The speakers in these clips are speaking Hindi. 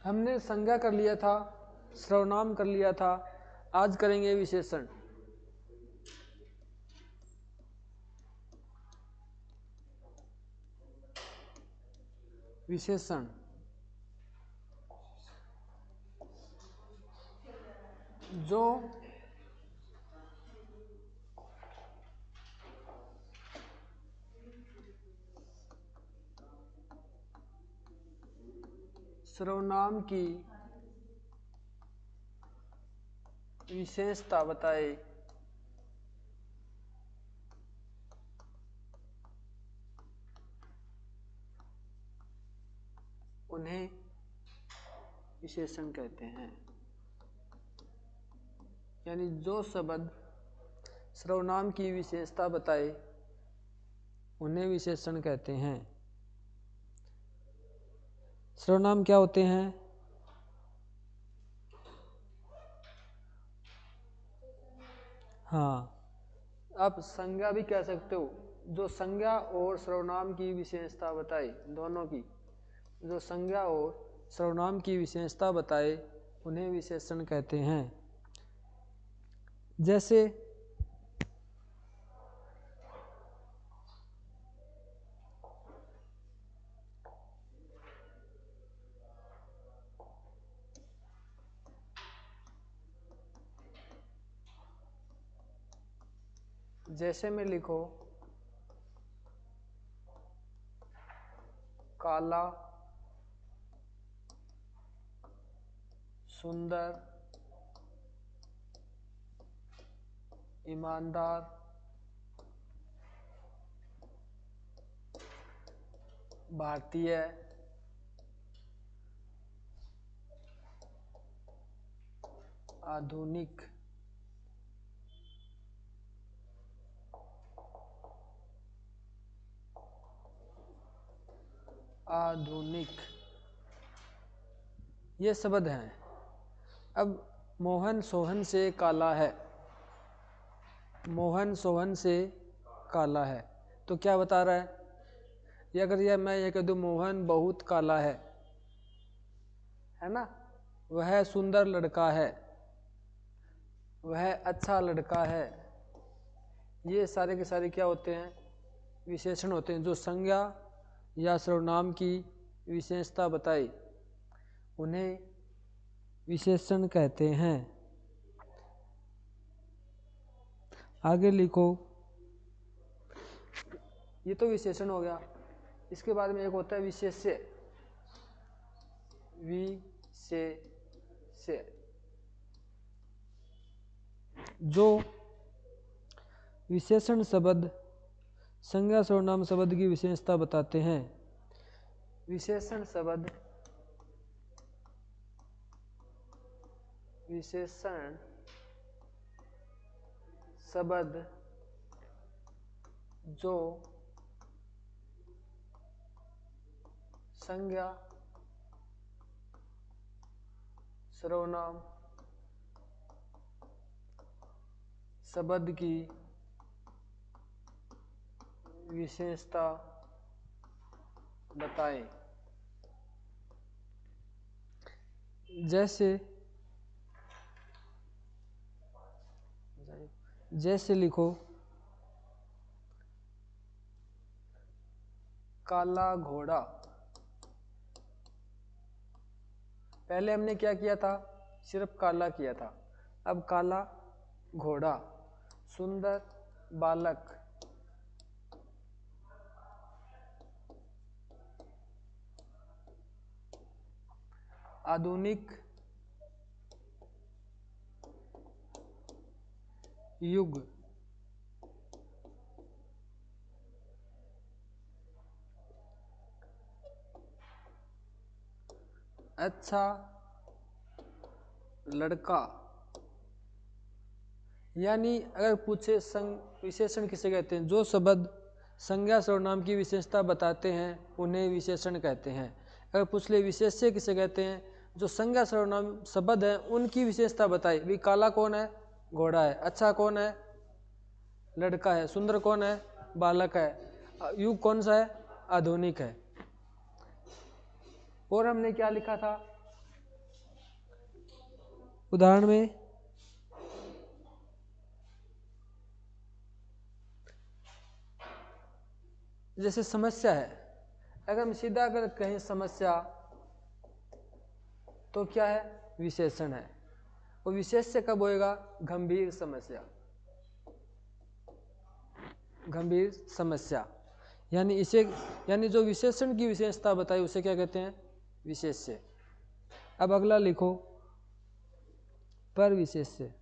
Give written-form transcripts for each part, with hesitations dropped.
हमने संज्ञा कर लिया था, सर्वनाम कर लिया था, आज करेंगे विशेषण। विशेषण जो सर्वनाम की विशेषता बताए, उन्हें विशेषण कहते हैं। यानी जो शब्द सर्वनाम की विशेषता बताए उन्हें विशेषण कहते हैं। सर्वनाम क्या होते हैं? हाँ, आप संज्ञा भी कह सकते हो। जो संज्ञा और सर्वनाम की विशेषता बताए, दोनों की जो संज्ञा और सर्वनाम की विशेषता बताए उन्हें विशेषण कहते हैं। जैसे जैसे में लिखो काला, सुंदर, ईमानदार, भारतीय, आधुनिक, आधुनिक, ये शब्द हैं। अब मोहन सोहन से काला है, मोहन सोहन से काला है, तो क्या बता रहा है? ये अगर यह मैं ये कह दूं मोहन बहुत काला है ना, वह सुंदर लड़का है, वह अच्छा लड़का है, ये सारे के सारे क्या होते हैं? विशेषण होते हैं। जो संज्ञा या सर्वनाम की विशेषता बताई उन्हें विशेषण कहते हैं। आगे लिखो, ये तो विशेषण हो गया। इसके बाद में एक होता है विशेष्य। विशेष्य जो विशेषण शब्द संज्ञा सर्वनाम शब्द की विशेषता बताते हैं। विशेषण शब्द विशेषण शब्द जो संज्ञा सर्वनाम शब्द की विशेषता बताएं। जैसे लिखो काला घोड़ा। पहले हमने क्या किया था? सिर्फ काला किया था। अब काला घोड़ा, सुंदर बालक, आधुनिक युग, अच्छा लड़का। यानी अगर पूछे विशेषण किसे कहते हैं? जो शब्द संज्ञा सर्वनाम की विशेषता बताते हैं उन्हें विशेषण कहते हैं। अगर पूछ ले विशेष्य किसे कहते हैं? जो संज्ञा सर्वनाम शब्द हैं उनकी विशेषता बताई। भी काला कौन है? घोड़ा है। अच्छा कौन है? लड़का है। सुंदर कौन है? बालक है। युग कौन सा है? आधुनिक है। और हमने क्या लिखा था? उदाहरण में जैसे समस्या है, अगर हम सीधा अगर कहें समस्या तो क्या है, विशेषण है। और विशेष्य कब होएगा, गंभीर समस्या, गंभीर समस्या। यानी जो विशेषण की विशेषता बताई उसे क्या कहते हैं, विशेष्य। अब अगला लिखो, परविशेष्य।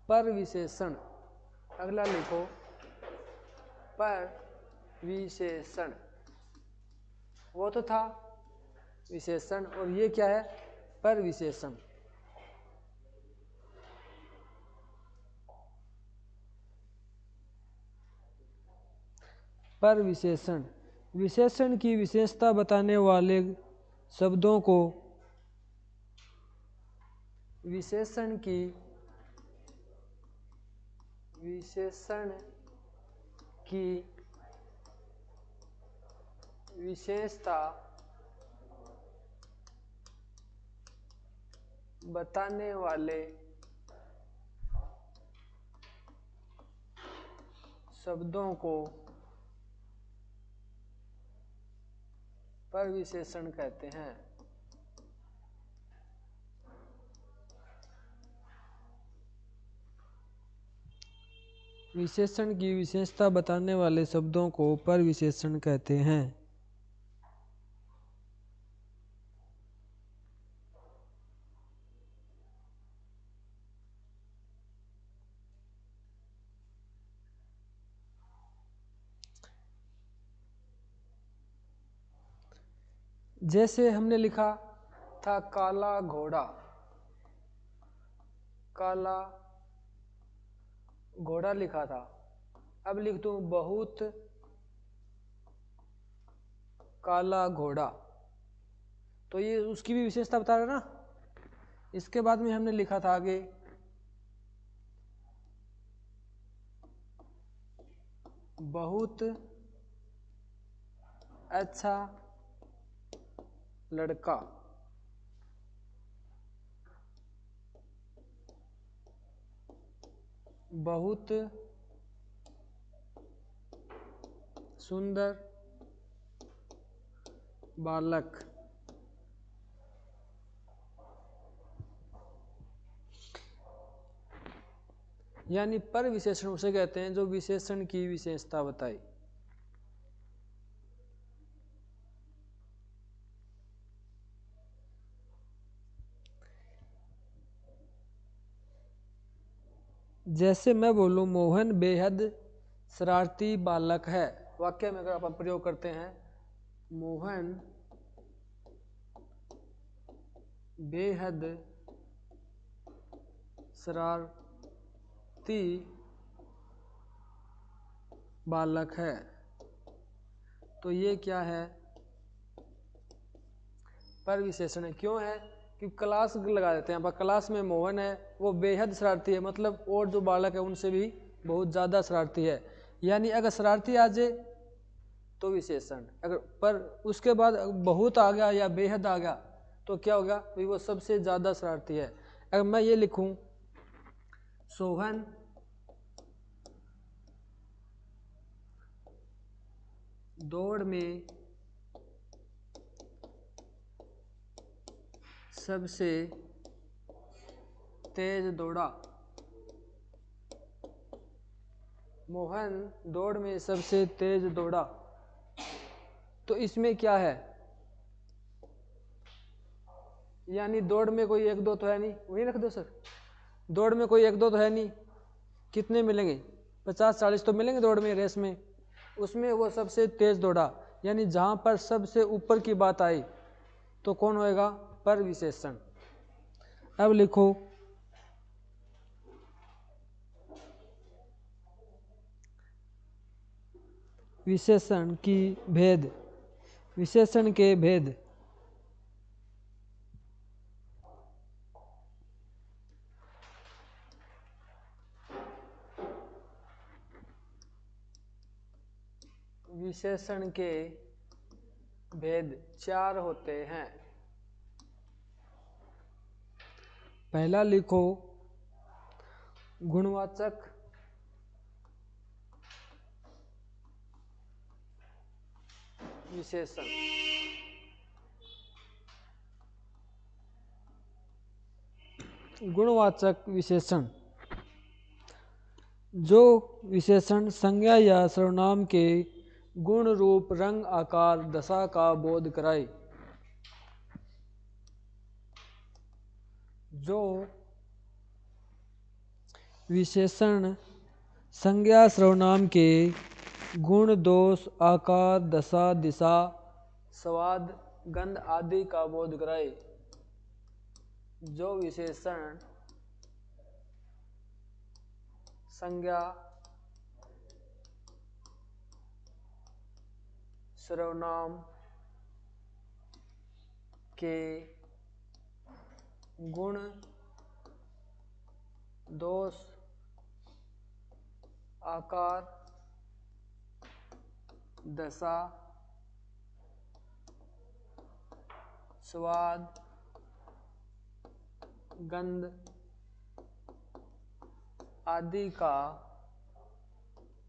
परविशेषण, अगला लिखो परविशेषण। वो तो था विशेषण और ये क्या है, परविशेषण। परविशेषण, विशेषण की विशेषता बताने वाले शब्दों को विशेषण की विशेषता बताने वाले शब्दों को परविशेषण कहते हैं। विशेषण की विशेषता बताने वाले शब्दों को परविशेषण कहते हैं। जैसे हमने लिखा था काला घोड़ा, काला घोड़ा लिखा था। अब लिख दूं बहुत काला घोड़ा, तो ये उसकी भी विशेषता बता रहा ना। इसके बाद में हमने लिखा था आगे बहुत अच्छा लड़का, बहुत सुंदर बालक। यानी पर विशेषण उसे कहते हैं जो विशेषण की विशेषता बताई। जैसे मैं बोलूं मोहन बेहद शरारती बालक है, वाक्य में अगर आप प्रयोग करते हैं मोहन बेहद शरारती बालक है, तो ये क्या है, पर विशेषण है। क्यों है कि क्लास लगा देते हैं, क्लास में मोहन है वो बेहद शरारती है, मतलब और जो बालक है उनसे भी बहुत ज़्यादा शरारती है। यानी अगर शरारती आ जाए तो विशेषण, अगर पर उसके बाद बहुत आ गया या बेहद आ गया तो क्या होगा, भाई वो सबसे ज़्यादा शरारती है। अगर मैं ये लिखूं सोहन दौड़ में सबसे तेज दौड़ा, मोहन दौड़ में सबसे तेज दौड़ा, तो इसमें क्या है, यानी दौड़ में कोई एक दो तो है नहीं, वही रख दो सर, दौड़ में कोई एक दो तो है नहीं, कितने मिलेंगे 50-40 तो मिलेंगे दौड़ में, रेस में, उसमें वो सबसे तेज दौड़ा। यानी जहां पर सबसे ऊपर की बात आई तो कौन होएगा, पर विशेषण। अब लिखो विशेषण की भेद, विशेषण के भेद। विशेषण के भेद 4 होते हैं। पहला लिखो गुणवाचक विशेषण। गुणवाचक विशेषण जो विशेषण संज्ञा या सर्वनाम के गुण रूप रंग आकार दशा का बोध कराए। जो विशेषण संज्ञा सर्वनाम के गुण दोष आकार दशा दिशा स्वाद गंध आदि का बोध कराए। जो विशेषण संज्ञा सर्वनाम के गुण दोष आकार दशा स्वाद गंध आदि का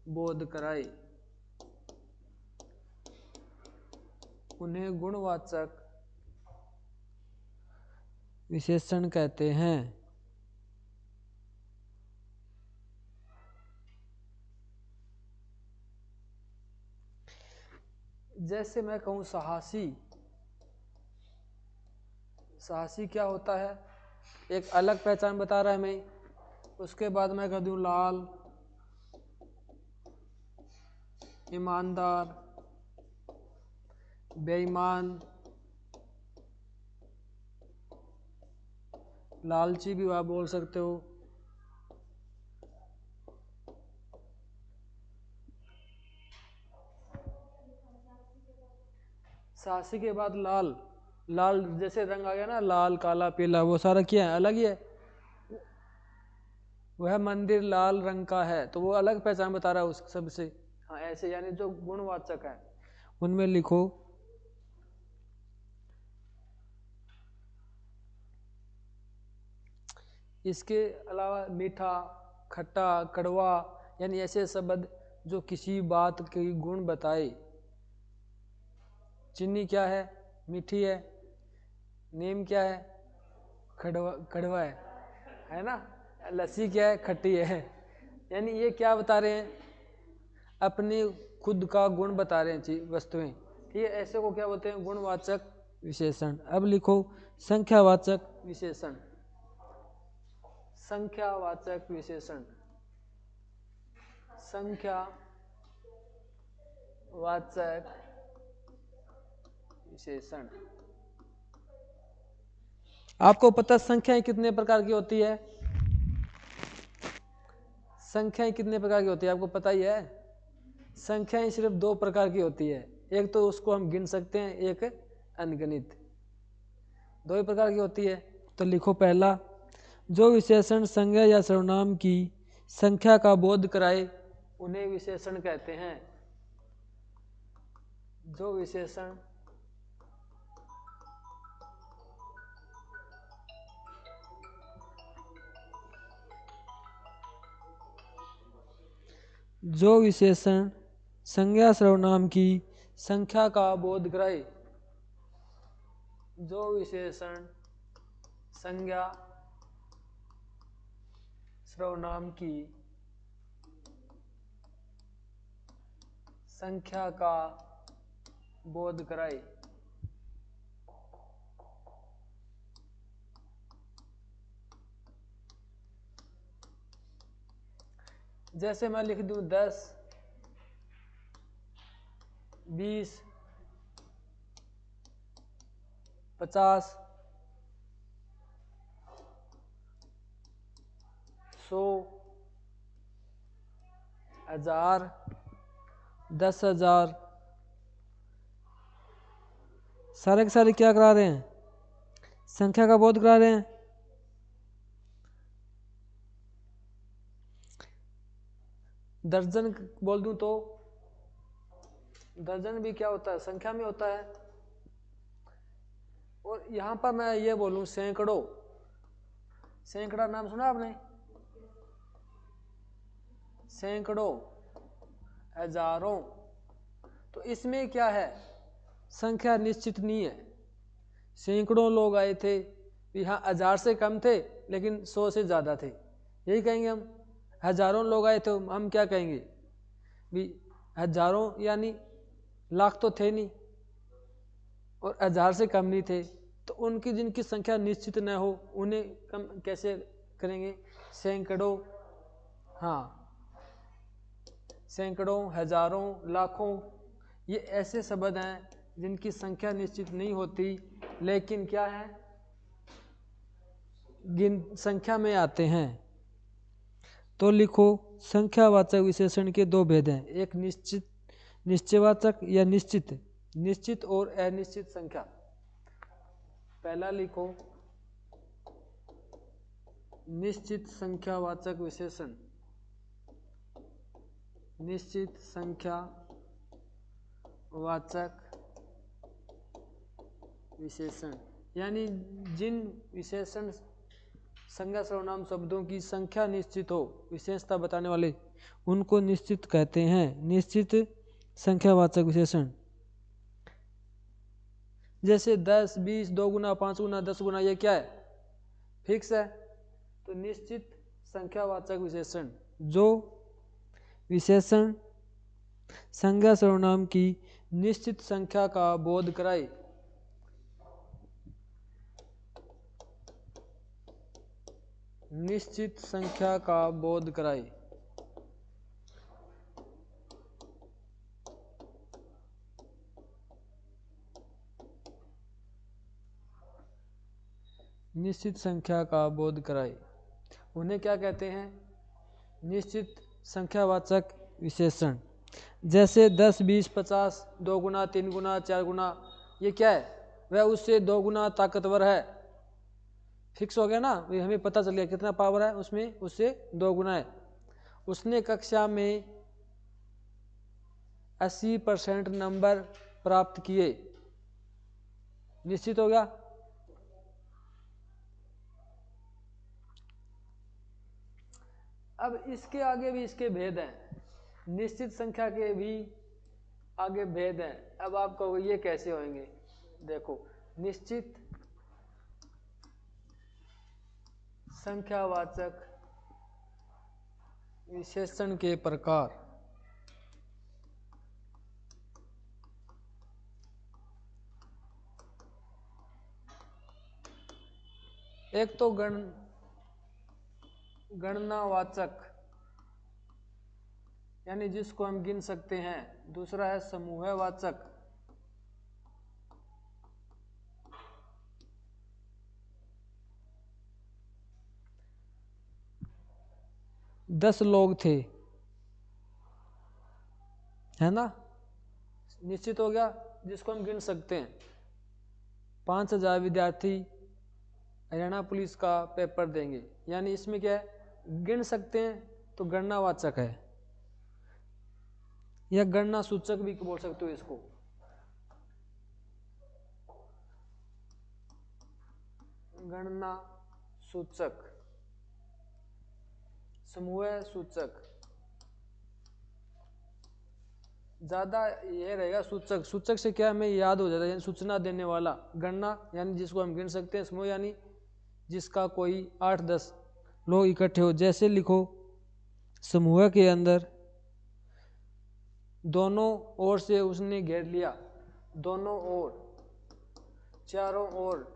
बोध कराए उन्हें गुणवाचक विशेषण कहते हैं। जैसे मैं कहूं साहसी, साहसी क्या होता है, एक अलग पहचान बता रहा है हमें। उसके बाद मैं कह दूं लाल, ईमानदार, बेईमान, लालची भी आप बोल सकते हो। साहसी के बाद लाल, लाल जैसे रंग आ गया ना, लाल काला पीला, वो सारा क्या है, अलग ही है। वह मंदिर लाल रंग का है, तो वो अलग पहचान बता रहा है उस सबसे। हाँ ऐसे, यानी जो गुणवाचक है उनमें लिखो इसके अलावा मीठा, खट्टा, कड़वा, यानी ऐसे शब्द जो किसी बात के गुण बताए। चीनी क्या है, मीठी है। नीम क्या है, कड़वा है ना। लस्सी क्या है, खट्टी है। यानी ये क्या बता रहे हैं, अपनी खुद का गुण बता रहे हैं वस्तुएं। ठीक है, ऐसे को क्या बोलते हैं, गुणवाचक विशेषण। अब लिखो संख्यावाचक विशेषण। संख्यावाचक विशेषण, संख्यावाचक विशेषण। आपको पता संख्याएं कितने प्रकार की होती है, संख्याएं कितने प्रकार की होती है आपको पता ही है। संख्याएं सिर्फ 2 प्रकार की होती है, एक तो उसको हम गिन सकते हैं, एक अनगिनत। 2 ही प्रकार की होती है। तो लिखो पहला, जो विशेषण संज्ञा या सर्वनाम की संख्या का बोध कराए उन्हें विशेषण कहते हैं। जो विशेषण जो विशेषण संज्ञा सर्वनाम की संख्या का बोध कराए। जो विशेषण संज्ञा सर्वनाम की संख्या का बोध कराए। जैसे मैं लिख दूं 10, 20, 50, 100, 1000, 10,000, सारे के सारे क्या करा रहे हैं, संख्या का बोध करा रहे हैं। दर्जन बोल दूं तो दर्जन भी क्या होता है, संख्या में होता है। और यहां पर मैं ये बोलूं सैकड़ों, सैकड़ा नाम सुना आपने, सैकड़ों, हजारों, तो इसमें क्या है, संख्या निश्चित नहीं है। सैकड़ों लोग आए थे, यहाँ 1000 से कम थे लेकिन 100 से ज़्यादा थे, यही कहेंगे हम। हजारों लोग आए थे, हम क्या कहेंगे भी, हजारों यानी लाख तो थे नहीं और 1000 से कम नहीं थे, तो उनकी जिनकी संख्या निश्चित न हो उन्हें कम कैसे करेंगे, सैकड़ों, हाँ, सैकड़ों, हजारों, लाखों, ये ऐसे शब्द हैं जिनकी संख्या निश्चित नहीं होती लेकिन क्या है, संख्या में आते हैं। तो लिखो संख्यावाचक विशेषण के दो भेद हैं, एक निश्चित, निश्चयवाचक या निश्चित, निश्चित और अनिश्चित संख्या। पहला लिखो निश्चित संख्यावाचक विशेषण, निश्चित संख्या वाचक विशेषण, यानी जिन विशेषण संज्ञा सर्वनाम शब्दों की संख्या निश्चित हो, विशेषता बताने वाले, उनको निश्चित कहते हैं, निश्चित संख्यावाचक विशेषण। जैसे 10, 20, 2 गुना, 5 गुना, 10 गुना, ये क्या है, फिक्स है। तो निश्चित संख्यावाचक विशेषण, जो विशेषण संज्ञा सर्वनाम की निश्चित संख्या का बोध कराए, निश्चित संख्या का बोध कराए। निश्चित संख्या का बोध कराए, उन्हें क्या कहते हैं, निश्चित संख्यावाचक विशेषण। जैसे 10, 20, 50, 2 गुना, 3 गुना, 4 गुना, ये क्या है, वह उससे 2 गुना ताकतवर है, फिक्स हो गया ना, हमें पता चल गया कितना पावर है उसमें, उससे 2 गुना है। उसने कक्षा में 80% नंबर प्राप्त किए, निश्चित हो गया। अब इसके आगे भी इसके भेद हैं, निश्चित संख्या के भी आगे भेद हैं। अब आप कहोगे ये कैसे होंगे, देखो निश्चित संख्यावाचक विशेषण के प्रकार, एक तो गणनावाचक यानी जिसको हम गिन सकते हैं, दूसरा है समूहवाचक, दस लोग थे, है ना, निश्चित हो गया, जिसको हम गिन सकते हैं। 5000 विद्यार्थी हरियाणा पुलिस का पेपर देंगे, यानी इसमें क्या है, गिन सकते हैं, तो गणनावाचक है, या गणना सूचक भी बोल सकते हो इसको। गणना सूचक, समूह सूचक, ज्यादा ये रहेगा सूचक, सूचक से क्या हमें याद हो जाता है, सूचना देने वाला। गणना यानी जिसको हम गिन सकते हैं, समूह यानी जिसका कोई 8-10 लोग इकट्ठे हो। जैसे लिखो समूह के अंदर दोनों ओर से उसने घेर लिया, दोनों ओर, चारों ओर,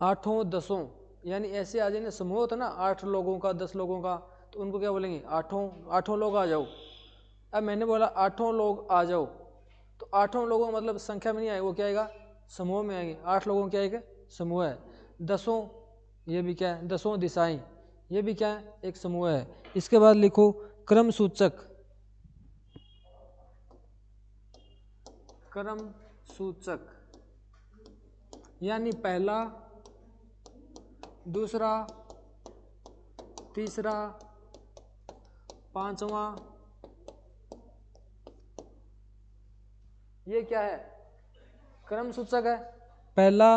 आठों दसों, यानी ऐसे आ जाए समूह होता ना 8 लोगों का, 10 लोगों का, तो उनको क्या बोलेंगे, आठों लोग आ जाओ। अब मैंने बोला 8 लोग आ जाओ, तो 8 लोगों मतलब संख्या में नहीं आए, वो क्या आएगा, समूह में आएंगे। 8 लोगों क्या आएगा, समूह है। दसों, ये भी क्या है, दसों दिशाएं, ये भी क्या है, एक समूह है। इसके बाद लिखो क्रम सूचक, क्रम सूचक यानी पहला दूसरा, तीसरा, पांचवा, ये क्या है? क्रम सूचक है। पहला,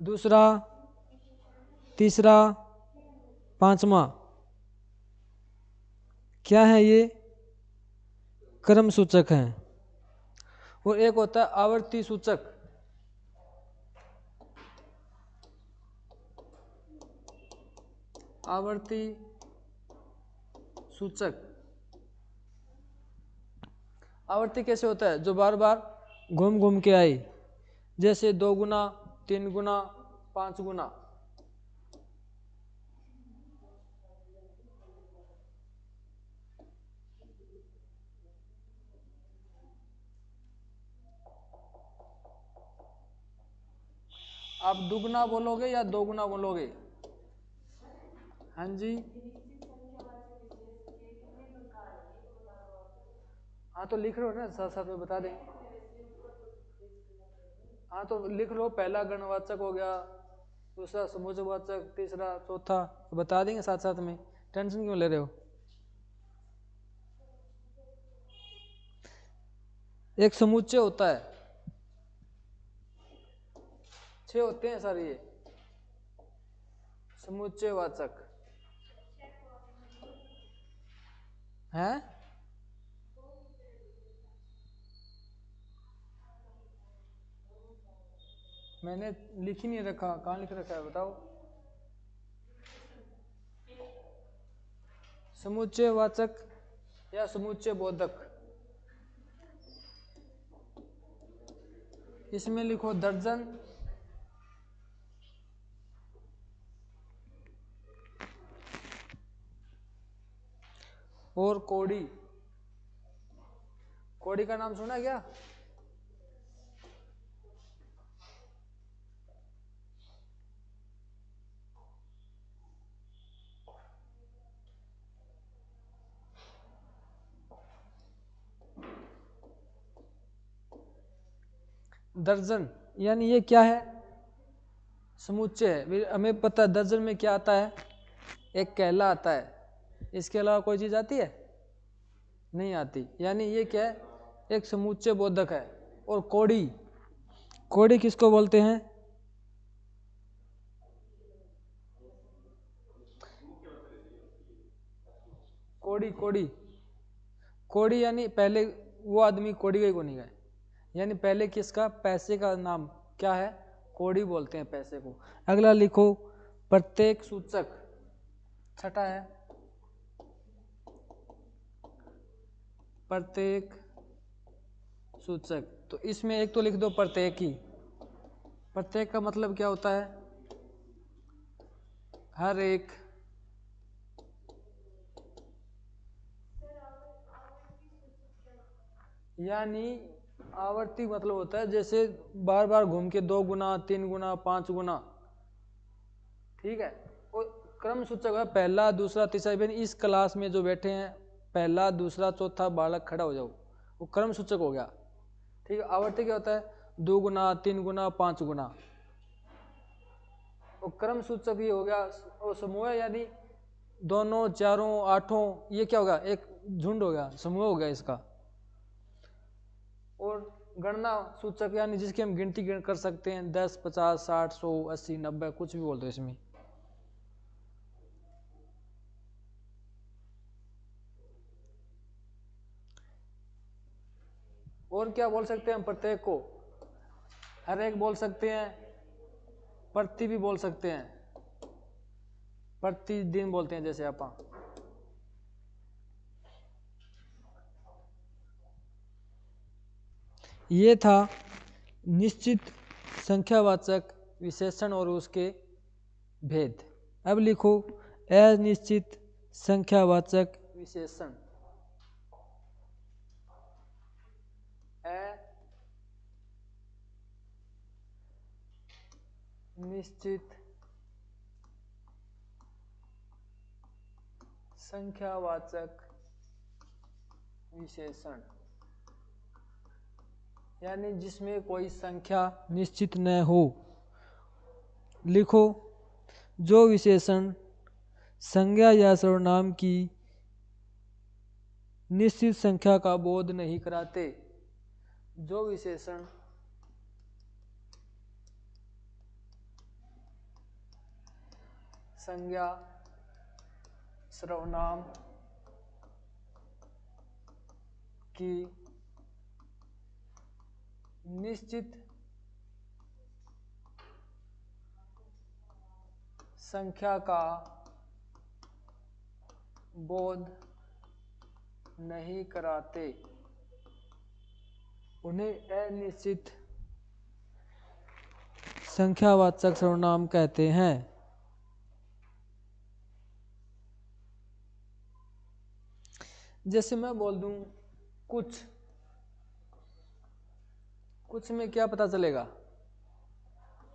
दूसरा, तीसरा, पांचवा, क्या है ये? क्रम सूचक है। और एक होता है आवर्ती सूचक। आवर्ती सूचक। आवर्ती कैसे होता है? जो बार बार घूम घूम के आए, जैसे 2 गुना, 3 गुना, 5 गुना। आप दुगुना बोलोगे या 2 गुना बोलोगे? हाँ जी, हाँ तो लिख रहे हो ना, साथ साथ में बता दें। हाँ तो लिख लो, पहला गणवाचक हो गया, दूसरा समुच्चयवाचक, तीसरा, चौथा, बता देंगे साथ साथ में। टेंशन क्यों ले रहे हो? एक समुच्चय होता है, 6 होते हैं सर ये समुच्चयवाचक हैं। मैंने लिख ही नहीं रखा, कहाँ लिख रखा है बताओ? समुच्चयवाचक या समुच्चय बोधक, इसमें लिखो दर्जन, और कोड़ी। कोड़ी का नाम सुना क्या? दर्जन यानी ये क्या है? समुच्चय है। हमें पता है दर्जन में क्या आता है? एक कहला आता है। इसके अलावा कोई चीज आती है? नहीं आती। यानी ये क्या है? एक समुच्चय बोधक है। और कोड़ी, कोड़ी किसको बोलते हैं? कोड़ी, कोड़ी, कोड़ी यानी पहले वो आदमी कोड़ी गई को नहीं गए, यानी पहले किसका? पैसे का नाम क्या है? कोड़ी बोलते हैं पैसे को। अगला लिखो प्रत्येक सूचक, छठा है प्रत्येक सूचक। तो इसमें एक तो लिख दो प्रत्येक ही। प्रत्येक का मतलब क्या होता है? हर एक, यानी आवर्ती मतलब होता है जैसे बार बार घूम के 2 गुना, 3 गुना, 5 गुना, ठीक है। और क्रम सूचक है पहला, दूसरा, तीसरा। इस क्लास में जो बैठे हैं, पहला, दूसरा, चौथा बालक खड़ा हो जाओ, वो क्रम सूचक हो गया, ठीक है। आवर्ती क्या होता है? 2 गुना, 3 गुना, 5 गुना। और क्रम सूचक ही हो गया। और समूह यानी दोनों, चारों, आठों, ये क्या होगा? एक झुंड हो गया, समूह हो गया इसका। और गणना सूचक यानी जिसकी हम गिनती कर सकते हैं, 10, 50, 60, 100, 80, 90, कुछ भी बोल दो इसमें। और क्या बोल सकते हैं हम प्रत्येक को? हर एक बोल सकते हैं, प्रति भी बोल सकते हैं, प्रतिदिन बोलते हैं जैसे आप। ये था निश्चित संख्यावाचक विशेषण और उसके भेद। अब लिखो अनिश्चित संख्यावाचक विशेषण। अनिश्चित संख्यावाचक विशेषण यानी जिसमें कोई संख्या निश्चित न हो, लिखो जो विशेषण संज्ञा या सर्वनाम की निश्चित संख्या का बोध नहीं कराते। जो विशेषण संज्ञा सर्वनाम की निश्चित संख्या का बोध नहीं कराते उन्हें अनिश्चित संख्यावाचक सर्वनाम कहते हैं। जैसे मैं बोल दूं कुछ में क्या पता चलेगा?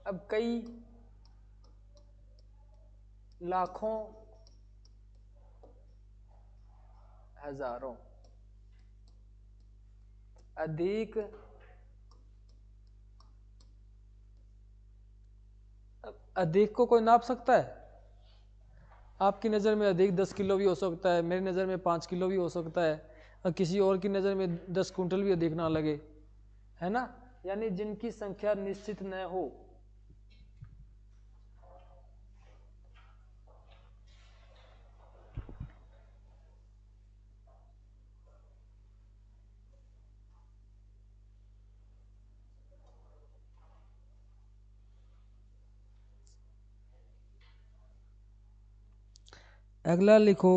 अब कई, लाखों, हजारों, अधिक। अधिक को कोई नाप सकता है? आपकी नज़र में अधिक 10 किलो भी हो सकता है, मेरी नज़र में 5 किलो भी हो सकता है, और किसी और की नज़र में 10 कुंटल भी अधिक ना लगे, है ना? यानी जिनकी संख्या निश्चित न हो। अगला लिखो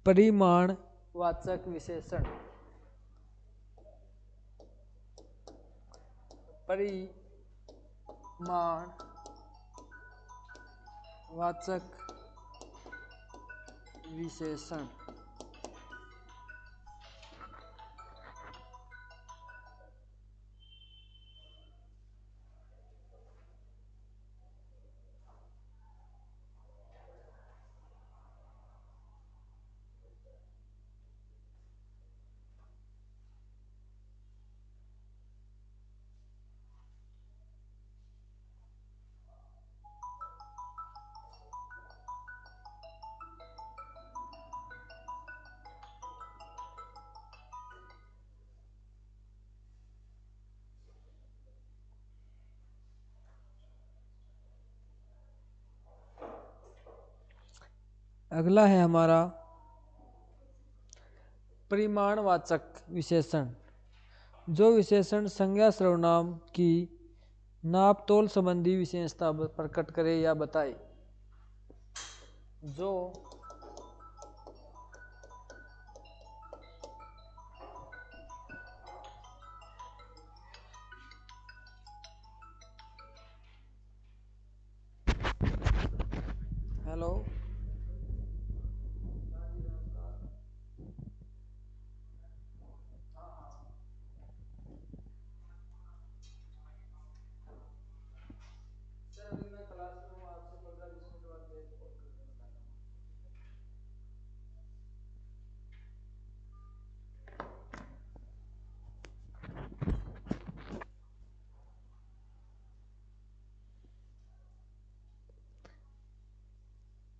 परिमाणवाचक विशेषण। परिमाणवाचक विशेषण। अगला है हमारा परिमाणवाचक विशेषण। जो विशेषण संज्ञा सर्वनाम की नाप तोल संबंधी विशेषता प्रकट करे या बताए। जो हेलो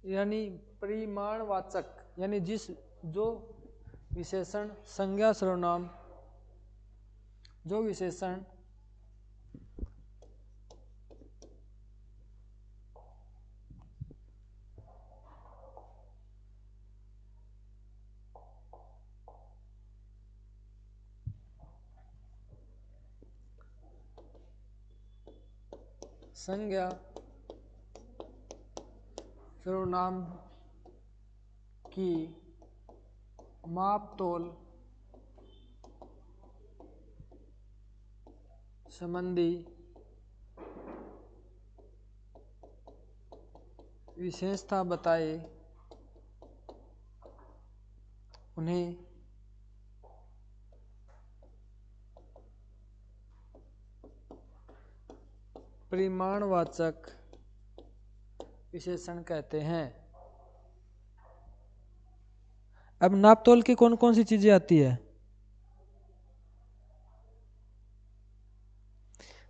यानी परिमाणवाचक यानी जो विशेषण संज्ञा सर्वनाम, जो विशेषण संज्ञा सर्वनाम की माप तोल संबंधी विशेषता बताए उन्हें परिमाणवाचक विशेषण कहते हैं। अब नापतोल की कौन कौन सी चीजें आती है?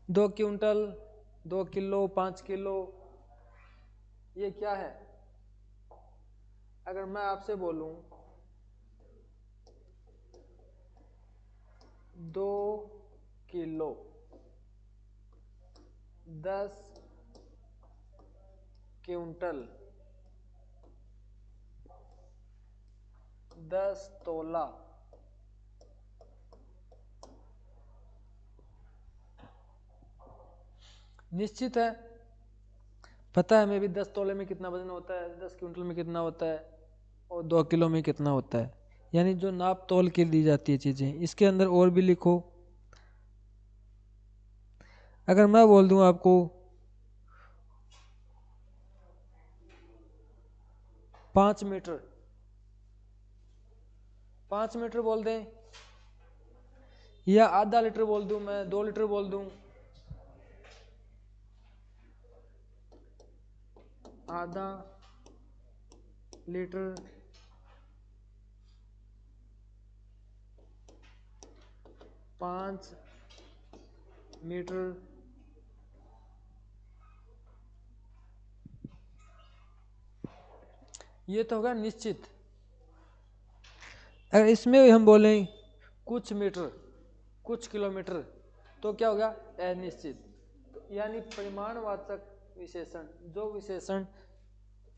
2 क्विंटल, 2 किलो, 5 किलो, ये क्या है? अगर मैं आपसे बोलूं 2 किलो, 10 क्विंटल, 10 तोला, निश्चित है, पता है हमें भी 10 तोले में कितना वजन होता है, 10 क्विंटल में कितना होता है, और 2 किलो में कितना होता है। यानी जो नाप तोल के दी जाती है चीज़ें, इसके अंदर और भी लिखो। अगर मैं बोल दूं आपको 5 मीटर, 5 मीटर बोल दें, या आधा लीटर बोल दूं, मैं 2 लीटर बोल दूं, आधा लीटर, 5 मीटर, ये तो होगा निश्चित। अगर इसमें हम बोलें कुछ मीटर, कुछ किलोमीटर, तो क्या होगा? अनिश्चित। यानी परिमाणवाचक विशेषण, जो विशेषण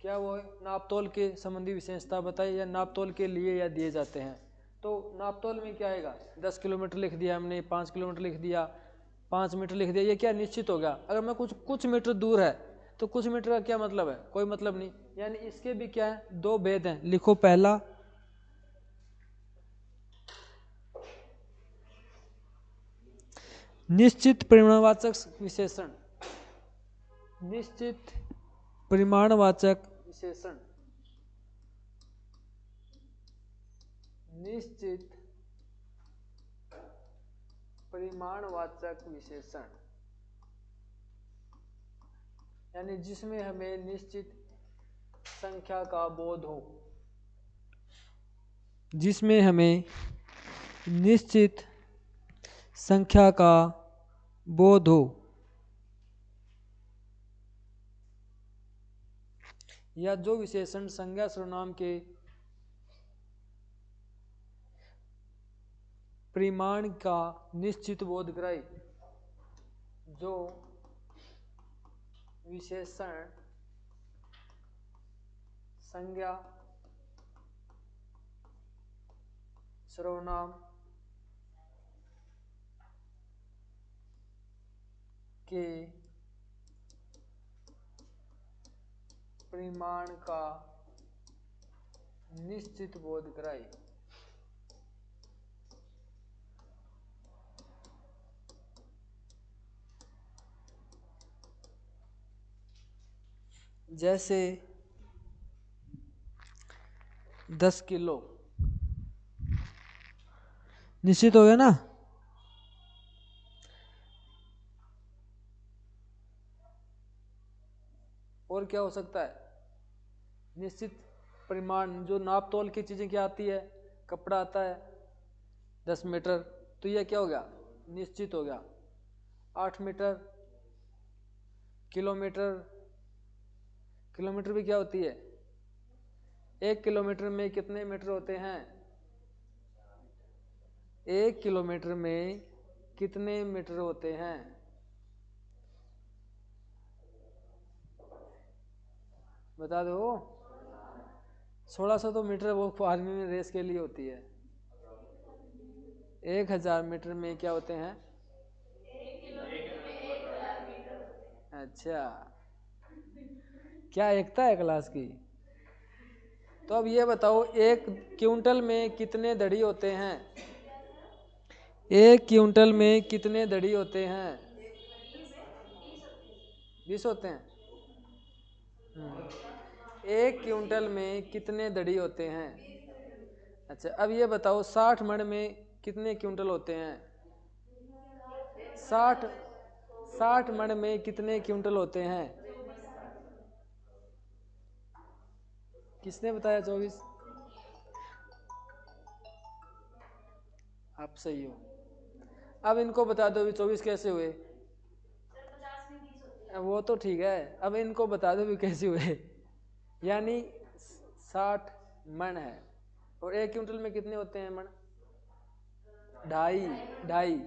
क्या वो है, नापतोल के संबंधी विशेषता बताई या नापतोल के लिए या दिए जाते हैं। तो नापतोल में क्या आएगा? 10 किलोमीटर लिख दिया हमने, 5 किलोमीटर लिख दिया, 5 मीटर लिख दिया, ये क्या निश्चित हो गया। अगर मैं कुछ मीटर दूर है तो कुछ मीटर का क्या मतलब है? कोई मतलब नहीं। यानी इसके भी क्या है? 2 भेद हैं। लिखो पहला, निश्चित परिमाणवाचक विशेषण, निश्चित परिमाणवाचक विशेषण, निश्चित परिमाणवाचक विशेषण, यानी जिसमें हमें निश्चित संख्या का बोध हो, जिसमें हमें निश्चित संख्या का बोध हो, या जो विशेषण संज्ञा सर्वनाम के परिमाण का निश्चित बोध कराए, जो विशेषण संज्ञा सर्वनाम के परिमाण का निश्चित बोध कराए। जैसे 10 किलो निश्चित हो गया ना। और क्या हो सकता है? निश्चित परिमाण, जो नाप तोल की चीजें क्या आती है? कपड़ा आता है 10 मीटर, तो यह क्या हो गया? निश्चित हो गया। 8 मीटर, किलोमीटर, किलोमीटर भी क्या होती है? 1 किलोमीटर में कितने मीटर होते हैं? 1 किलोमीटर में कितने मीटर होते हैं? बता दो। 1600 तो मीटर वो आर्मी में रेस के लिए होती है। 1000 मीटर में क्या होते हैं? अच्छा, क्या एकता है क्लास की? तो अब ये बताओ, 1 क्विंटल में कितने दड़ी होते हैं? 1 क्विंटल में कितने दड़ी होते हैं? 20 होते हैं। 1 क्विंटल में कितने दड़ी होते हैं? अच्छा, अब ये बताओ 60 मण में कितने क्विंटल होते हैं? 60 मण में कितने क्विंटल होते हैं? किसने बताया 24? आप सही हो। अब इनको बता दो भी 24 कैसे हुए? वो तो ठीक है, अब इनको बता दो भी कैसे हुए। यानी 60 मन है, और 1 क्विंटल में कितने होते हैं मन? 2.5।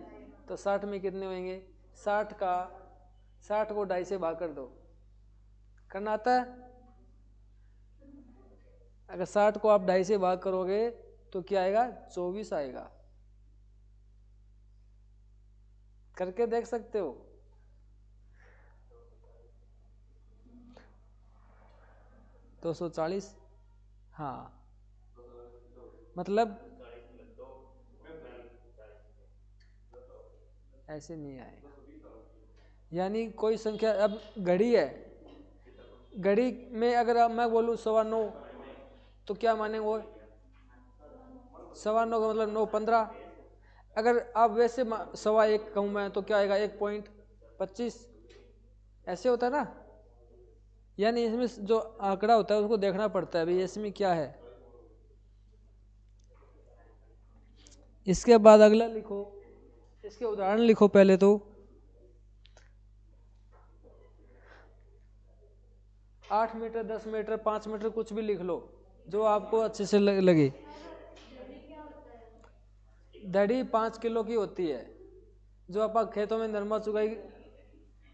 तो 60 में कितने होंगे? 60 को 2.5 से भाग कर दो। करना आता है? अगर 60 को आप 2.5 से भाग करोगे तो क्या आएगा? 24 आएगा। करके देख सकते हो। तो 240। हाँ, मतलब ऐसे नहीं आएगा। यानी कोई संख्या, अब घड़ी है, घड़ी में अगर अब मैं बोलूँ 9:15, तो क्या माने वो 9:15 का मतलब 9:15। अगर आप वैसे 1:15 कहूँ मैं तो क्या आएगा? 1.25। ऐसे होता है ना। यानी इसमें जो आंकड़ा होता है उसको देखना पड़ता है भाई इसमें क्या है। इसके बाद अगला लिखो, इसके उदाहरण लिखो पहले तो। 8 मीटर, 10 मीटर, 5 मीटर, कुछ भी लिख लो जो आपको अच्छे से लगे। दड़ी 5 किलो की होती है। जो आप खेतों में नरमा चुगाई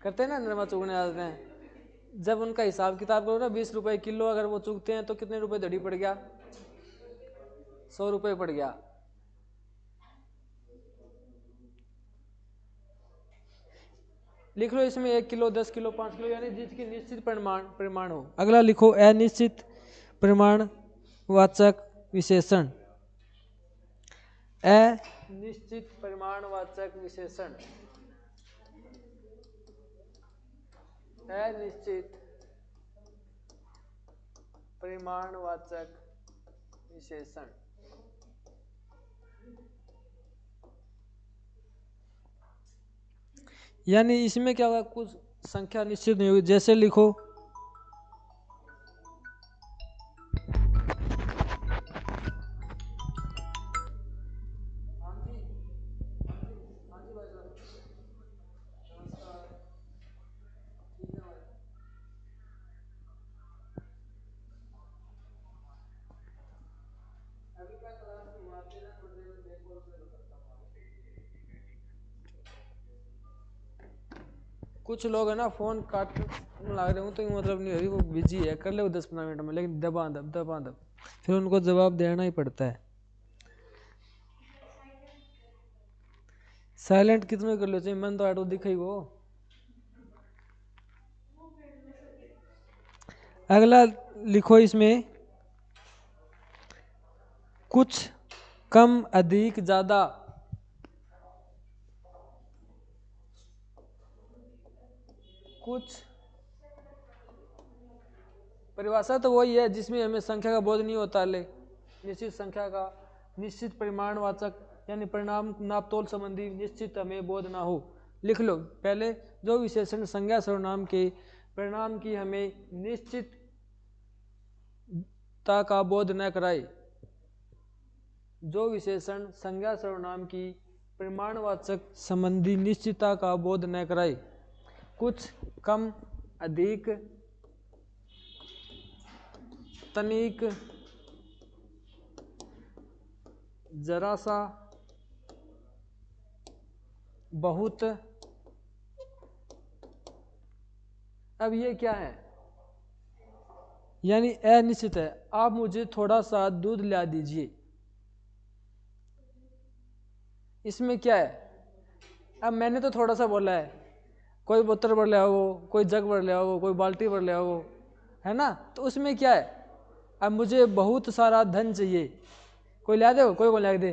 करते हैं ना, नरमा चुगने आते हैं, जब उनका हिसाब किताब करो ना, 20 रुपए किलो अगर वो चुगते हैं तो कितने रुपए दड़ी पड़ गया? 100 रुपए पड़ गया। लिख लो इसमें 1 किलो, 10 किलो, 5 किलो, यानी जिसकी निश्चित परिमाण हो। अगला लिखो अनिश्चित परिमाण वाचक विशेषण। अनिश्चित परिमाणवाचक विशेषण। अनिश्चित परिमाणवाचक विशेषण। यानी इसमें क्या होगा? कुछ संख्या निश्चित नहीं होगी। जैसे लिखो कुछ लोग है ना फोन काट ला रहे हूँ तो मतलब नहीं हो रही, वो बिजी है, कर ले वो 10-15 मिनट में, लेकिन दबा दब फिर उनको जवाब देना ही पड़ता है। साइलेंट कितने कर लो चाहिए, मन तो ऑटो दिखाई वो। अगला लिखो इसमें कुछ, कम, अधिक, ज्यादा। कुछ परिभाषा तो वही है जिसमें हमें संख्या का बोध नहीं होता, ले निश्चित संख्या का, निश्चित परिमाणवाचक यानी परिणाम नापतोल संबंधी निश्चित हमें बोध ना हो। लिख लो पहले, जो विशेषण संज्ञा सर्वनाम के परिणाम की हमें निश्चितता का बोध न कराए। जो विशेषण संज्ञा सर्वनाम की परिमाणवाचक संबंधी निश्चितता का बोध न कराए। कुछ, कम, अधिक, तनिक, जरा सा, बहुत। अब ये क्या है? यानी अनिश्चित है। आप मुझे थोड़ा सा दूध ला दीजिए। इसमें क्या है? अब मैंने तो थोड़ा सा बोला है, कोई बोतल भर ले आओ, कोई जग भर ले आओ, कोई बाल्टी भर ले आओ, है ना? तो उसमें क्या है? अब मुझे बहुत सारा धन चाहिए, कोई ला दे, कोई ला दे,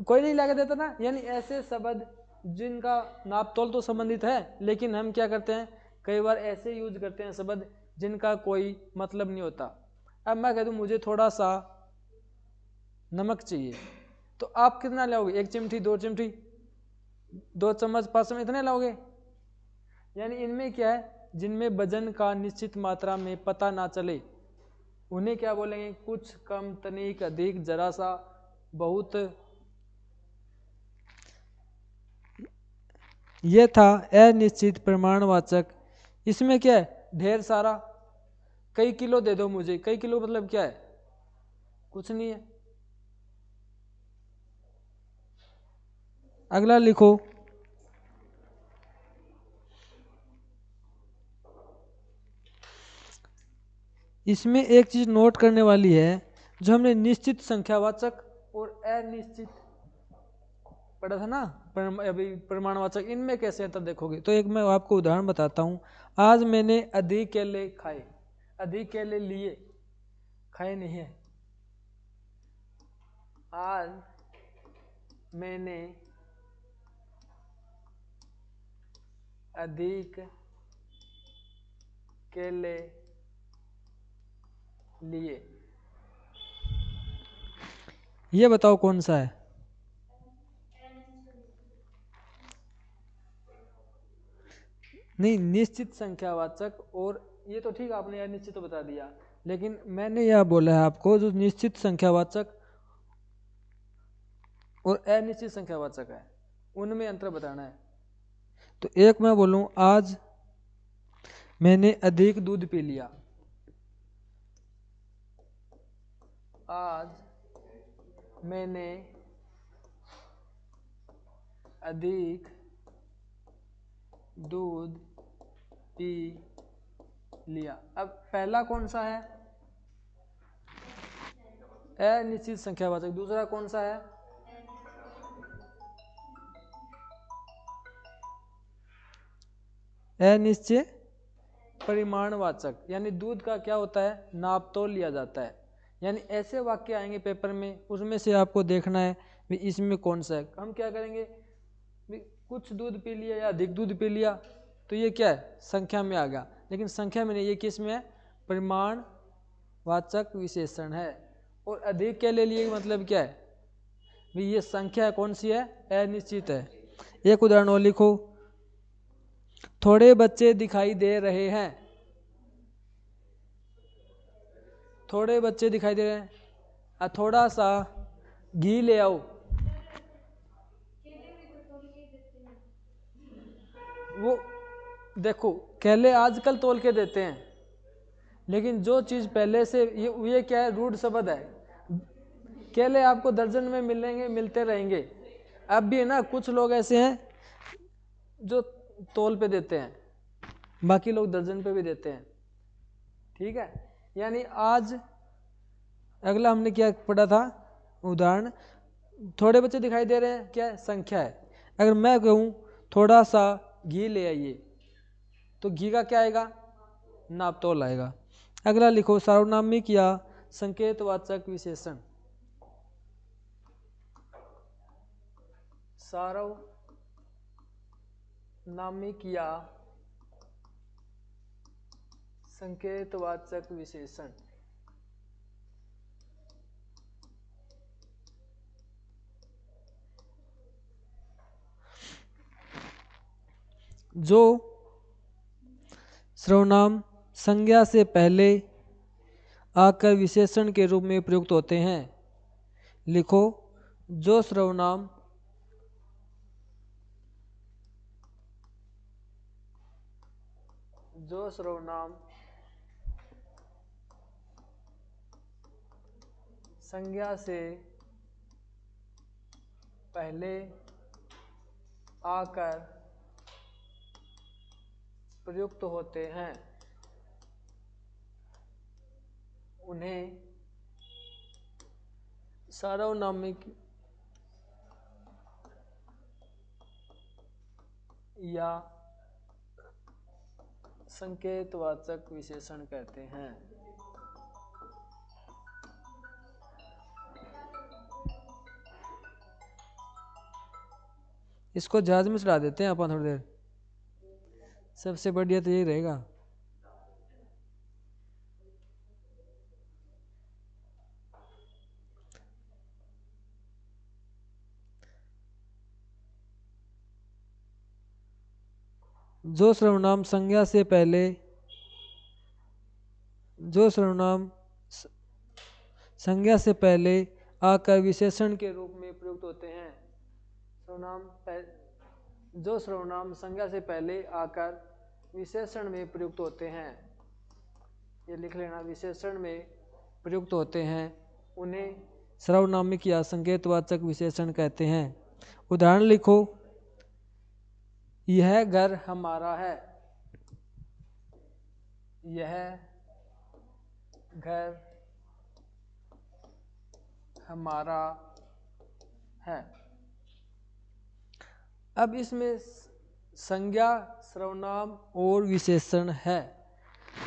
कोई नहीं ला के देता ना। यानी ऐसे शब्द जिनका नापतोल तो संबंधित है, लेकिन हम क्या करते हैं, कई बार ऐसे यूज करते हैं शब्द जिनका कोई मतलब नहीं होता। अब मैं कह दूं मुझे थोड़ा सा नमक चाहिए, तो आप कितना लाओगे? 1 चिमटी, 2 चिमटी, 2 चम्मच, 5 चम्मच, इतने लाओगे। यानी इनमें क्या है, जिनमें वजन का निश्चित मात्रा में पता ना चले उन्हें क्या बोलेंगे? कुछ, कम, तनिक, अधिक, जरा सा, बहुत। ये था अनिश्चित प्रमाणवाचक। इसमें क्या है, ढेर सारा, कई किलो दे दो मुझे। कई किलो मतलब क्या है, कुछ नहीं है। अगला लिखो, इसमें एक चीज नोट करने वाली है, जो हमने निश्चित संख्यावाचक और अनिश्चित पढ़ा था ना, अभी प्रमाणवाचक, इनमें कैसे अंतर देखोगे। तो एक मैं आपको उदाहरण बताता हूँ। आज मैंने अधिक केले खाए, अधिक केले लिए, खाए नहीं है। आज मैंने अधिक केले लिए। ये बताओ कौन सा है। नहीं, निश्चित संख्यावाचक। और ये तो ठीक, आपने यार निश्चित तो बता दिया, लेकिन मैंने यह बोला है आपको, जो निश्चित संख्यावाचक और अनिश्चित संख्यावाचक है, उनमें अंतर बताना है। तो एक मैं बोलूं, आज मैंने अधिक दूध पी लिया। आज मैंने अधिक दूध पी लिया। अब पहला कौन सा है, अनिश्चित संख्यावाचक। दूसरा कौन सा है, अनिश्चित परिमाणवाचक। यानी दूध का क्या होता है, नाप तोल लिया जाता है। यानी ऐसे वाक्य आएंगे पेपर में, उसमें से आपको देखना है भी इसमें कौन सा है। हम क्या करेंगे, भी कुछ दूध पी लिया या अधिक दूध पी लिया, तो ये क्या है, संख्या में आ गया। लेकिन संख्या में नहीं, ये किस में है, परिमाणवाचक विशेषण है। और अधिक के ले लिए मतलब क्या है, भी ये संख्या कौन सी है, अनिश्चित है। एक उदाहरण और लिखो, थोड़े बच्चे दिखाई दे रहे हैं। थोड़े बच्चे दिखाई दे रहे हैं, थोड़ा सा घी ले आओ। वो देखो, केले आजकल तोल के देते हैं, लेकिन जो चीज पहले से, ये क्या है, रूढ़ शब्द है। केले आपको दर्जन में मिलेंगे, मिलते रहेंगे। अब भी है ना, कुछ लोग ऐसे हैं जो तोल पे देते हैं, बाकी लोग दर्जन पे भी देते हैं। ठीक है, यानी आज अगला हमने क्या पढ़ा था, उदाहरण, थोड़े बच्चे दिखाई दे रहे हैं, क्या है, संख्या है। अगर मैं कहूँ थोड़ा सा घी ले आइए, तो घी का क्या आएगा, नाप तोल आएगा। अगला लिखो, सार्वनामिक या संकेतवाचक विशेषण। सार्वनामिक या संकेतवाचक विशेषण। जो सर्वनाम संज्ञा से पहले आकर विशेषण के रूप में प्रयुक्त होते हैं। लिखो, जो सर्वनाम संज्ञा से पहले आकर प्रयुक्त होते हैं, उन्हें सार्वनामिक या संकेतवाचक विशेषण कहते हैं। इसको जहाज में चला देते हैं अपन थोड़ी देर, सबसे बढ़िया तो यही रहेगा। जो सर्वनाम संज्ञा से पहले, जो सर्वनाम संज्ञा से पहले आकर विशेषण के रूप में प्रयुक्त होते हैं, सर्वनाम जो सर्वनाम संज्ञा से पहले आकर विशेषण में प्रयुक्त होते हैं, ये लिख लेना, विशेषण में प्रयुक्त होते हैं उन्हें सर्वनामिक या संकेतवाचक विशेषण कहते हैं। उदाहरण लिखो, यह घर हमारा है, यह घर हमारा है। अब इसमें संज्ञा, सर्वनाम और विशेषण है,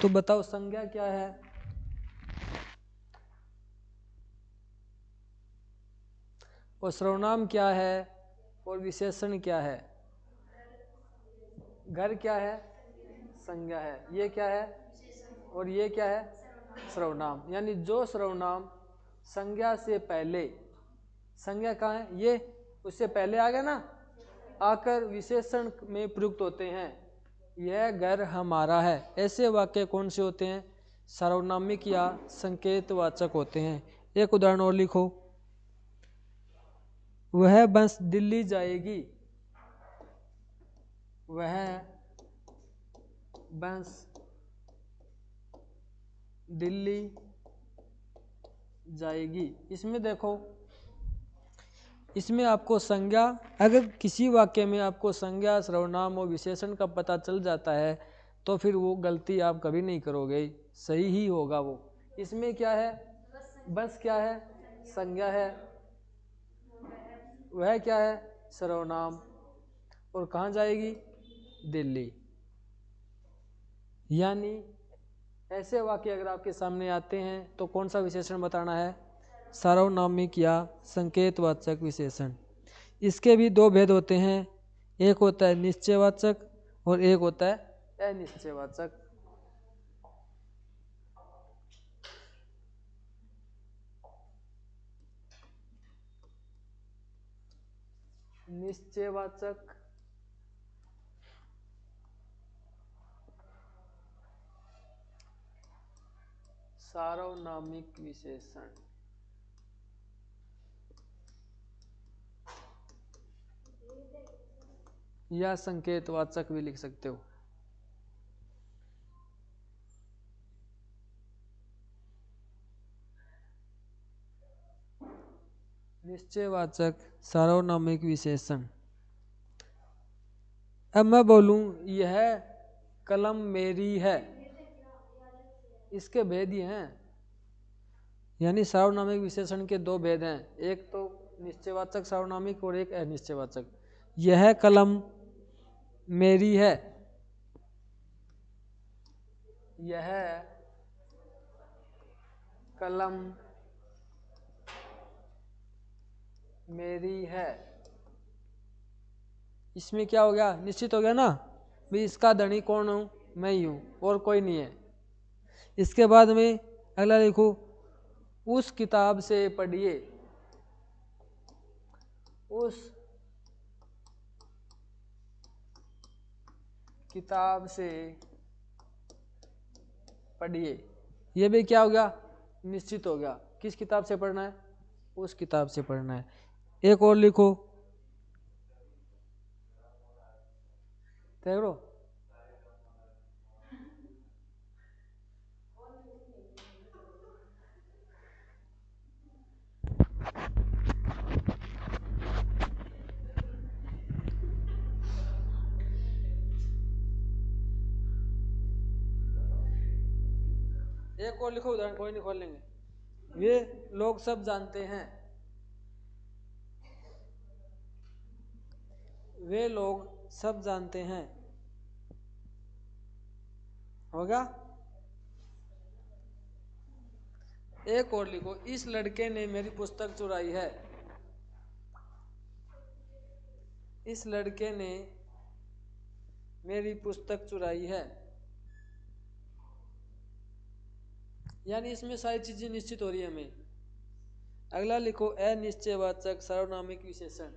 तो बताओ संज्ञा क्या है और सर्वनाम क्या है और विशेषण क्या है? घर क्या है? संज्ञा है। ये क्या है? और ये क्या है? सर्वनाम। यानी जो सर्वनाम संज्ञा से पहले, संज्ञा कहाँ है? ये उससे पहले आ गया ना, आकर विशेषण में प्रयुक्त होते हैं। यह घर हमारा है, ऐसे वाक्य कौन से होते हैं? सार्वनामिक या संकेतवाचक होते हैं। एक उदाहरण और लिखो, वह बस दिल्ली जाएगी, वह बस दिल्ली जाएगी। इसमें देखो, इसमें आपको संज्ञा, अगर किसी वाक्य में आपको संज्ञा, सर्वनाम और विशेषण का पता चल जाता है तो फिर वो गलती आप कभी नहीं करोगे, सही ही होगा वो। इसमें क्या है? बस क्या है? संज्ञा है। वह क्या है? सर्वनाम। और कहाँ जाएगी? दिल्ली। यानी ऐसे वाक्य अगर आपके सामने आते हैं तो कौन सा विशेषण बताना है? सार्वनामिक या संकेतवाचक विशेषण। इसके भी दो भेद होते हैं, एक होता है निश्चयवाचक और एक होता है अनिश्चयवाचक। निश्चयवाचक सार्वनामिक विशेषण। या संकेतवाचक भी लिख सकते हो। निश्चयवाचक सार्वनामिक विशेषण। अब मैं बोलूं यह कलम मेरी है, इसके भेद ही हैं। यानी सार्वनामिक विशेषण के दो भेद हैं, एक तो निश्चयवाचक सार्वनामिक और एक अनिश्चयवाचक। यह कलम मेरी है, यह कलम मेरी है। इसमें क्या हो गया? निश्चित हो गया ना, भाई इसका धनी कौन हूं? मैं ही हूं और कोई नहीं है। इसके बाद में अगला लिखो, उस किताब से पढ़िए, उस किताब से पढ़िए। ये भी क्या हो गया? निश्चित हो गया। किस किताब से पढ़ना है? उस किताब से पढ़ना है। एक और लिखो, देखो एक और लिखो, उदाहरण कोई नहीं खोल लेंगे। वे लोग सब जानते हैं, वे लोग सब जानते हैं, होगा। एक और लिखो, इस लड़के ने मेरी पुस्तक चुराई है, इस लड़के ने मेरी पुस्तक चुराई है। यानी इसमें सारी चीजें निश्चित हो रही है हमें। अगला लिखो, अनिश्चयवाचक सार्वनामिक विशेषण।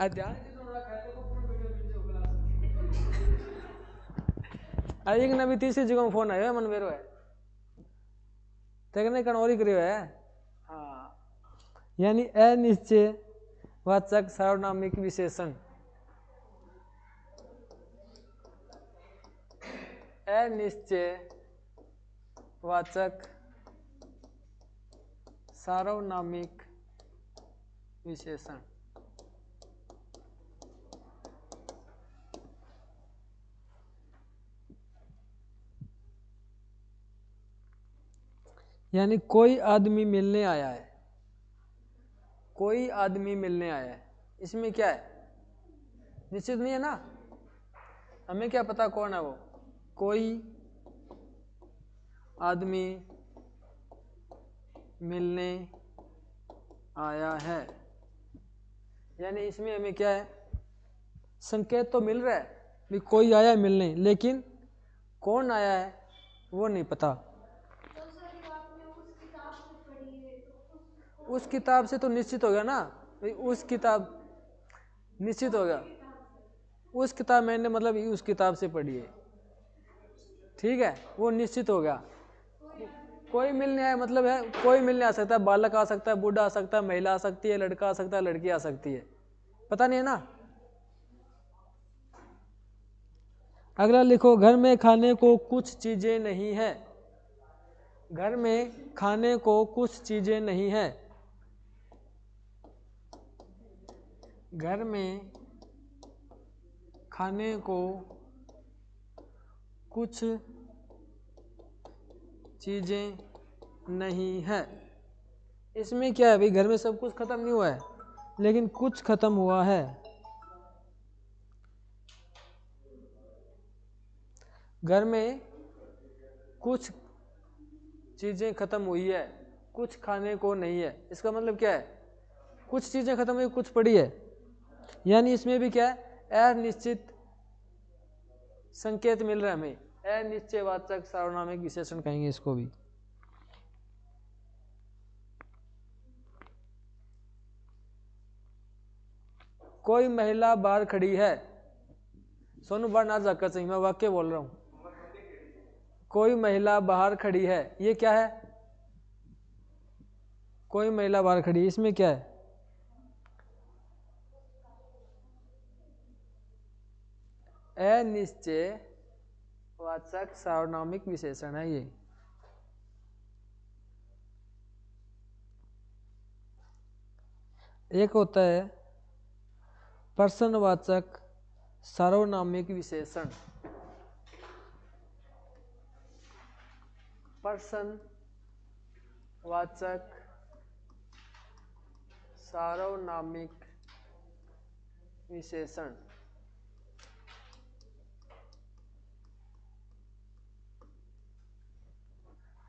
ध्यान से सुन रखा है तो फोन वीडियो मिल जाओ क्लास। एक नवी तीसरी जगह फोन आयो मन मेरो है तेने कणोरी करियो है। हाँ यानी अनिश्चय वाचक सार्वनामिक विशेषण, अनिश्चय वाचक सार्वनामिक विशेषण। यानी कोई आदमी मिलने आया है, कोई आदमी मिलने आया है, इसमें क्या है, निश्चित नहीं है ना, हमें क्या पता कौन है वो। कोई आदमी मिलने आया है, यानी इसमें हमें क्या है, संकेत तो मिल रहा है भी कोई आया मिलने, लेकिन कौन आया है वो नहीं पता। उस किताब से तो निश्चित हो गया ना भाई, उस किताब निश्चित हो गया, उस किताब मैंने मतलब उस किताब से पढ़ी है, ठीक है, वो निश्चित हो गया। कोई मिलने आया मतलब है कोई मिलने आ सकता है, बालक आ सकता है, बूढ़ा आ सकता है, महिला आ सकती है, लड़का आ सकता है, लड़की आ सकती है, पता नहीं है ना। अगला लिखो, घर में खाने को कुछ चीजें नहीं है, घर में खाने को कुछ चीजें नहीं है, घर में खाने को कुछ चीजें नहीं है। इसमें क्या है भाई, घर में सब कुछ खत्म नहीं हुआ है लेकिन कुछ खत्म हुआ है। घर में कुछ चीजें खत्म हुई है, कुछ खाने को नहीं है, इसका मतलब क्या है, कुछ चीजें खत्म हुई, कुछ पड़ी है, यानी इसमें भी क्या है, अनिश्चित संकेत मिल रहा है हमें, अनिश्चयवाचक सार्वनामिक विशेषण कहेंगे इसको भी। कोई महिला बाहर खड़ी है, सोनू बाहर ना जाकर चाहिए, मैं वाक्य बोल रहा हूं। कोई महिला बाहर खड़ी है, ये क्या है, कोई महिला बाहर खड़ी है, इसमें क्या है, अनिश्चयवाचक सार्वनामिक विशेषण है ये। एक होता है प्रश्नवाचक सार्वनामिक विशेषण, प्रश्नवाचक सार्वनामिक विशेषण।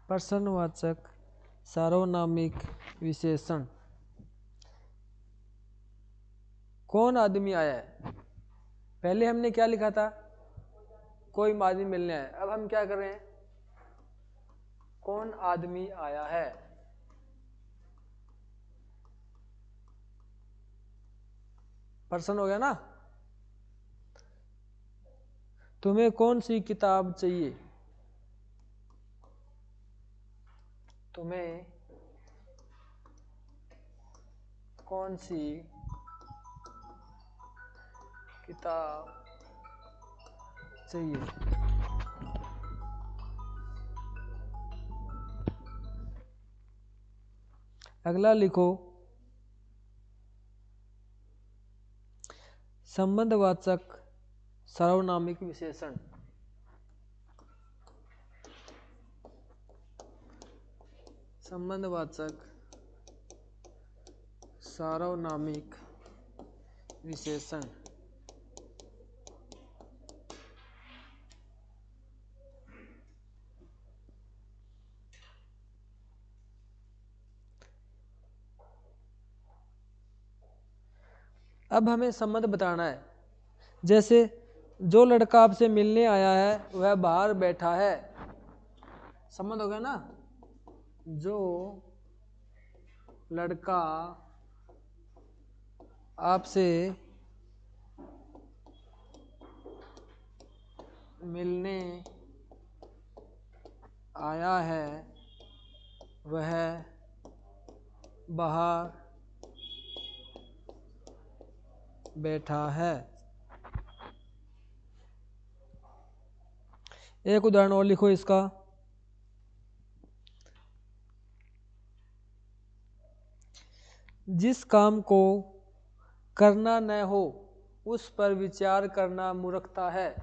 प्रश्नवाचक सार्वनामिक विशेषण। कौन आदमी आया है, पहले हमने क्या लिखा था, कोई आदमी मिलने आया, अब हम क्या कर रहे हैं, कौन आदमी आया है। प्रश्न हो गया ना, तुम्हें कौन सी किताब चाहिए, तुम्हें कौन सी किताब चाहिए। अगला लिखो, संबंधवाचक सार्वनामिक विशेषण। संबंधवाचक सार्वनामिक विशेषण। अब हमें संबंध बताना है, जैसे जो लड़का आपसे मिलने आया है वह बाहर बैठा है, संबंध हो गया ना, जो लड़का आपसे मिलने आया है वह बाहर बैठा है। एक उदाहरण और लिखो इसका। जिस काम को करना न हो उस पर विचार करना मूर्खता है।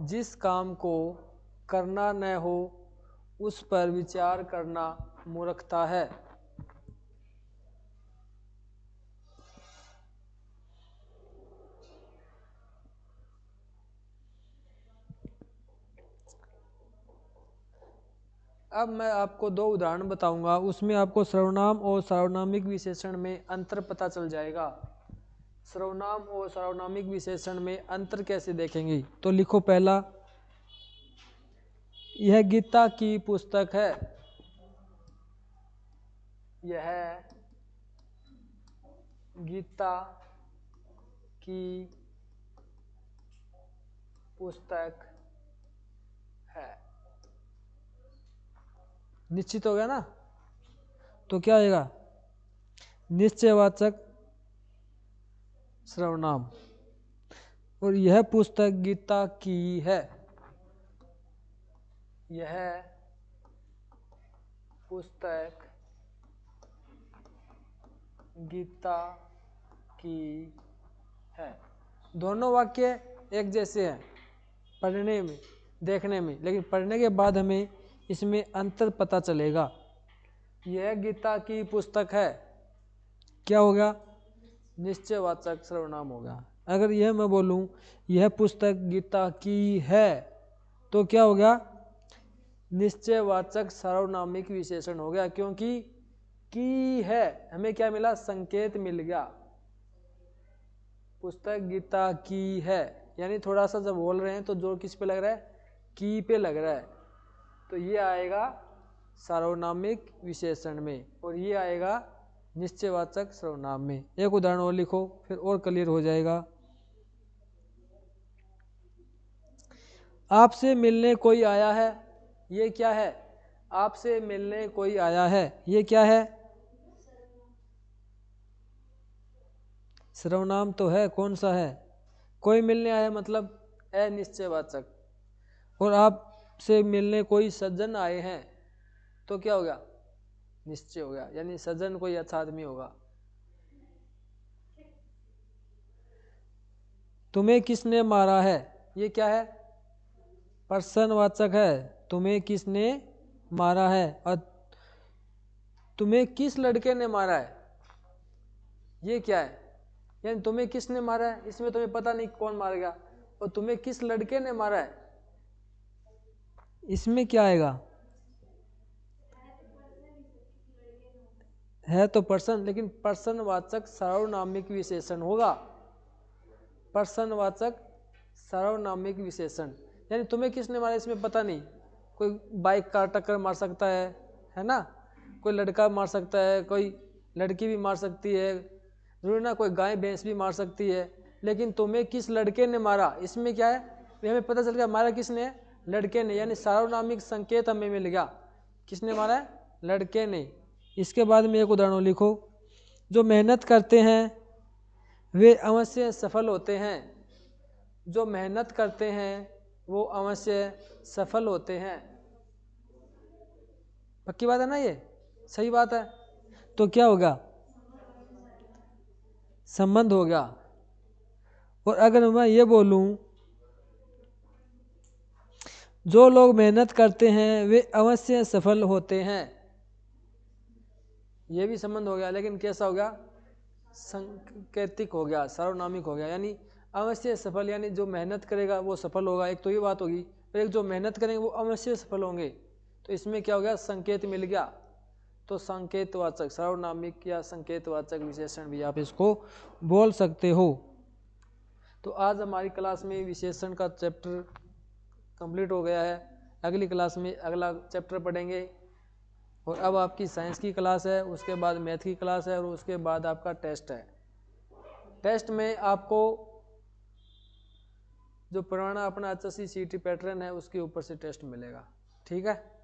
जिस काम को करना न हो उस पर विचार करना मूर्खता है। अब मैं आपको दो उदाहरण बताऊंगा, उसमें आपको सर्वनाम और सार्वनामिक विशेषण में अंतर पता चल जाएगा। सर्वनाम और सार्वनामिक विशेषण में अंतर कैसे देखेंगे? तो लिखो पहला, यह गीता की पुस्तक है। यह गीता की पुस्तक है। निश्चित हो गया ना? तो क्या आएगा? निश्चयवाचक सर्वनाम। और यह पुस्तक गीता की है। यह पुस्तक गीता की है। दोनों वाक्य एक जैसे हैं पढ़ने में, देखने में, लेकिन पढ़ने के बाद हमें इसमें अंतर पता चलेगा। यह गीता की पुस्तक है, क्या हो गया? निश्चयवाचक सर्वनाम हो गया। अगर यह मैं बोलूं यह पुस्तक गीता की है तो क्या हो गया? निश्चयवाचक सार्वनामिक विशेषण हो गया, क्योंकि की है हमें क्या मिला? संकेत मिल गया। पुस्तक गीता की है यानी थोड़ा सा जब बोल रहे हैं तो जोर किस पे लग रहा है? की पे लग रहा है। तो ये आएगा सार्वनामिक विशेषण में और ये आएगा निश्चयवाचक सर्वनाम में। एक उदाहरण और लिखो फिर और क्लियर हो जाएगा। आपसे मिलने कोई आया है, ये क्या है? आपसे मिलने कोई आया है, ये क्या है? सर्वनाम तो है, कौन सा है? कोई मिलने आया मतलब अनिश्चयवाचक। और आपसे मिलने कोई सज्जन आए हैं तो क्या हो गया? निश्चय हो गया, यानी सज्जन कोई अच्छा आदमी होगा। तुम्हें किसने मारा है, ये क्या है? प्रश्नवाचक है। तुम्हें किसने मारा है। और तुम्हें किस लड़के ने मारा है, ये क्या है? यानी तुम्हें किसने मारा है, इसमें तुम्हें पता नहीं कौन मार गया। और तुम्हें किस लड़के ने मारा है, इसमें क्या आएगा? है तो पर्सन, लेकिन पर्सनवाचक सार्वनामिक विशेषण होगा। पर्सनवाचक सार्वनामिक विशेषण यानी तुम्हें किसने मारा इसमें पता नहीं। कोई बाइक कार टक्कर मार सकता है ना? कोई लड़का मार सकता है, कोई लड़की भी मार सकती है, जरूर ना, कोई गाय भैंस भी मार सकती है। लेकिन तुम्हें किस लड़के ने मारा, इसमें क्या है? हमें पता चल गया मारा किसने है? लड़के ने, यानी सार्वनामिक संकेत हमें मिल गया। किसने मारा है? लड़के ने। इसके बाद में एक उदाहरण लिखो। जो मेहनत करते हैं वे अवश्य सफल होते हैं। जो मेहनत करते हैं वो अवश्य सफल होते हैं। पक्की बात है ना? ये सही बात है। तो क्या होगा? संबंध हो गया। और अगर मैं ये बोलूं जो लोग मेहनत करते हैं वे अवश्य सफल होते हैं, ये भी संबंध हो गया, लेकिन कैसा हो गया? संकेतिक हो गया, सार्वनामिक हो गया। यानी अवश्य सफल यानी जो मेहनत करेगा वो सफल होगा, एक तो ये बात होगी। और एक जो मेहनत करेंगे वो अवश्य सफल होंगे, तो इसमें क्या हो गया? संकेत मिल गया। तो संकेतवाचक सार्वनामिक या संकेतवाचक विशेषण भी आप इसको बोल सकते हो। तो आज हमारी क्लास में विशेषण का चैप्टर कंप्लीट हो गया है। अगली क्लास में अगला चैप्टर पढ़ेंगे। और अब आपकी साइंस की क्लास है, उसके बाद मैथ की क्लास है और उसके बाद आपका टेस्ट है। टेस्ट में आपको जो पुराना अपना HSC CET पैटर्न है उसके ऊपर से टेस्ट मिलेगा। ठीक है।